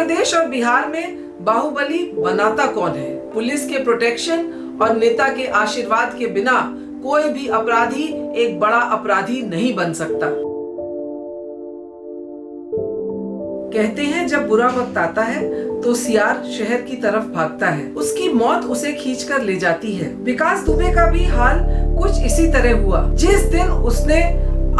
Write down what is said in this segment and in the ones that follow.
प्रदेश और बिहार में बाहुबली बनाता कौन है? पुलिस के प्रोटेक्शन और नेता के आशीर्वाद के बिना कोई भी अपराधी एक बड़ा अपराधी नहीं बन सकता। कहते हैं जब बुरा वक्त आता है तो सियार शहर की तरफ भागता है, उसकी मौत उसे खींचकर ले जाती है। विकास दुबे का भी हाल कुछ इसी तरह हुआ। जिस दिन उसने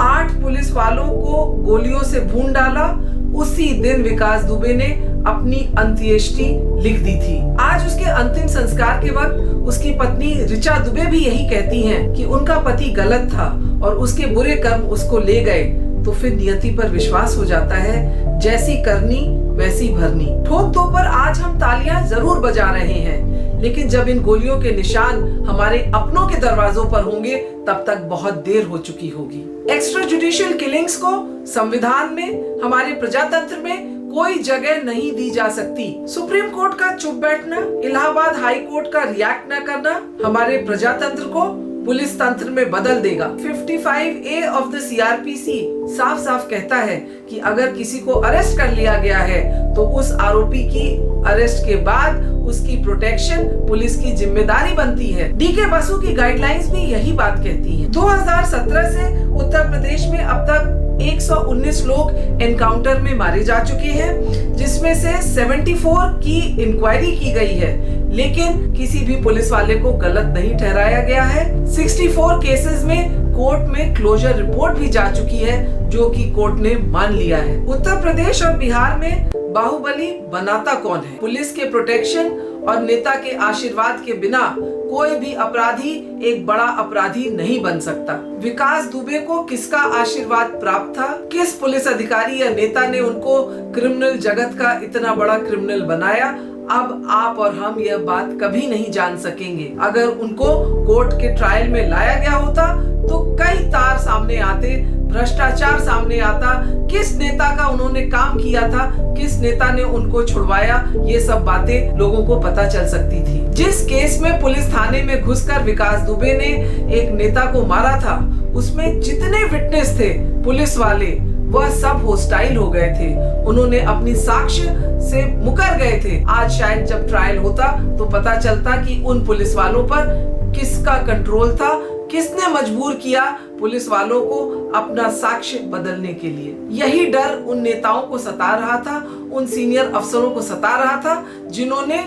8 पुलिस वालों को गोलियों से भून डाला, उसी दिन विकास दुबे ने अपनी अंत्येष्टि लिख दी थी। आज उसके अंतिम संस्कार के वक्त उसकी पत्नी ऋचा दुबे भी यही कहती हैं कि उनका पति गलत था और उसके बुरे कर्म उसको ले गए। तो फिर नियति पर विश्वास हो जाता है, जैसी करनी वैसी भरनी। ठोक दो पर आज हम तालियां जरूर बजा रहे हैं, लेकिन जब इन गोलियों के निशान हमारे अपनों के दरवाजों पर होंगे तब तक बहुत देर हो चुकी होगी। एक्स्ट्रा जुडिशियल किलिंग्स को संविधान में, हमारे प्रजातंत्र में कोई जगह नहीं दी जा सकती। सुप्रीम कोर्ट का चुप बैठना, इलाहाबाद हाई कोर्ट का रिएक्ट न करना हमारे प्रजातंत्र को पुलिस तंत्र में बदल देगा। 55A ऑफ द CRPC साफ साफ कहता है कि अगर किसी को अरेस्ट कर लिया गया है तो उस आरोपी की अरेस्ट के बाद उसकी प्रोटेक्शन पुलिस की जिम्मेदारी बनती है। DK बसु की गाइडलाइंस भी यही बात कहती है। 2017 से उत्तर प्रदेश में अब तक 119 लोग एनकाउंटर में मारे जा चुके हैं, जिसमें से 74 की इंक्वायरी की गई है, लेकिन किसी भी पुलिस वाले को गलत नहीं ठहराया गया है। 64 केसेस में कोर्ट में क्लोजर रिपोर्ट भी जा चुकी है, जो कि कोर्ट ने मान लिया है। उत्तर प्रदेश और बिहार में बाहुबली बनाता कौन है? पुलिस के प्रोटेक्शन और नेता के आशीर्वाद के बिना कोई भी अपराधी एक बड़ा अपराधी नहीं बन सकता। विकास दुबे को किसका आशीर्वाद प्राप्त था? किस पुलिस अधिकारी या नेता ने उनको क्रिमिनल जगत का इतना बड़ा क्रिमिनल बनाया? अब आप और हम यह बात कभी नहीं जान सकेंगे। अगर उनको कोर्ट के ट्रायल में लाया गया होता तो कई तार सामने आते, भ्रष्टाचार सामने आता, किस नेता का उन्होंने काम किया था, किस नेता ने उनको छुड़वाया, ये सब बातें लोगों को पता चल सकती थी। जिस केस में पुलिस थाने में घुसकर विकास दुबे ने एक नेता को मारा था, उसमें जितने विटनेस थे पुलिस वाले, वह सब होस्टाइल हो गए थे। उन्होंने अपनी साक्ष्य से मुकर गए थे। आज शायद जब ट्रायल होता तो पता चलता कि उन पुलिस वालों पर किसका कंट्रोल था, किसने मजबूर किया पुलिस वालों को अपना साक्ष्य बदलने के लिए। यही डर उन नेताओं को सता रहा था, उन सीनियर अफसरों को सता रहा था, जिन्होंने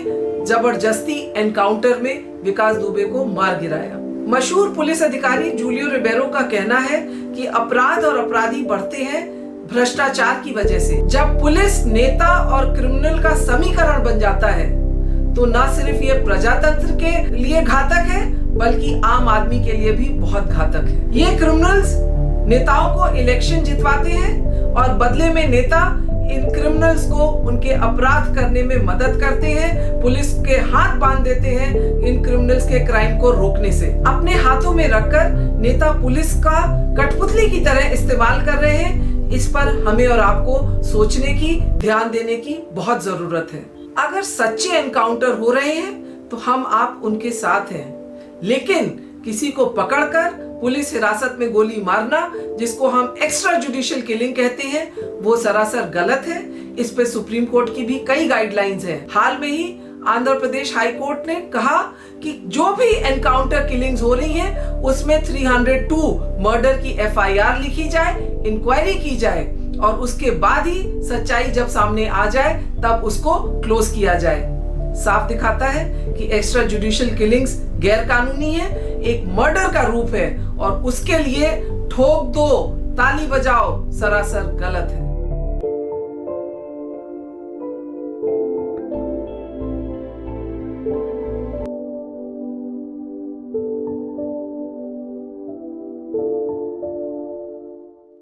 जबरदस्ती एनकाउंटर में विकास दुबे को मार गिराया। मशहूर पुलिस अधिकारी जूलियो रिबेरो का कहना है कि अपराध और अपराधी बढ़ते हैं भ्रष्टाचार की वजह से। जब पुलिस नेता और क्रिमिनल का समीकरण बन जाता है तो न सिर्फ ये प्रजातंत्र के लिए घातक है, बल्कि आम आदमी के लिए भी बहुत घातक है। ये क्रिमिनल्स नेताओं को इलेक्शन जितवाते हैं और बदले में नेता इन क्रिमिनल्स को उनके अपराध करने में मदद करते हैं, पुलिस के हाथ बांध देते हैं इन क्रिमिनल्स के क्राइम को रोकने से। अपने हाथों में रखकर नेता पुलिस का कठपुतली की तरह इस्तेमाल कर रहे हैं। इस पर हमें और आपको सोचने की, ध्यान देने की बहुत जरूरत है। अगर सच्चे एनकाउंटर हो रहे हैं तो हम आप उनके साथ हैं, लेकिन किसी को पकड़कर पुलिस हिरासत में गोली मारना, जिसको हम एक्स्ट्रा जुडिशियल किलिंग कहते हैं, वो सरासर गलत है। इस पे सुप्रीम कोर्ट की भी कई गाइडलाइंस हैं। हाल में ही आंध्र प्रदेश हाई कोर्ट ने कहा कि जो भी एनकाउंटर किलिंग्स हो रही हैं, उसमें 302 मर्डर की FIR लिखी जाए, इंक्वायरी की जाए और उसके बाद ही सच्चाई जब सामने आ जाए तब उसको क्लोज किया जाए। साफ दिखाता है कि एक्स्ट्रा जुडिशियल किलिंग्स गैर कानूनी है, एक मर्डर का रूप है और उसके लिए ठोक दो, ताली बजाओ सरासर गलत है।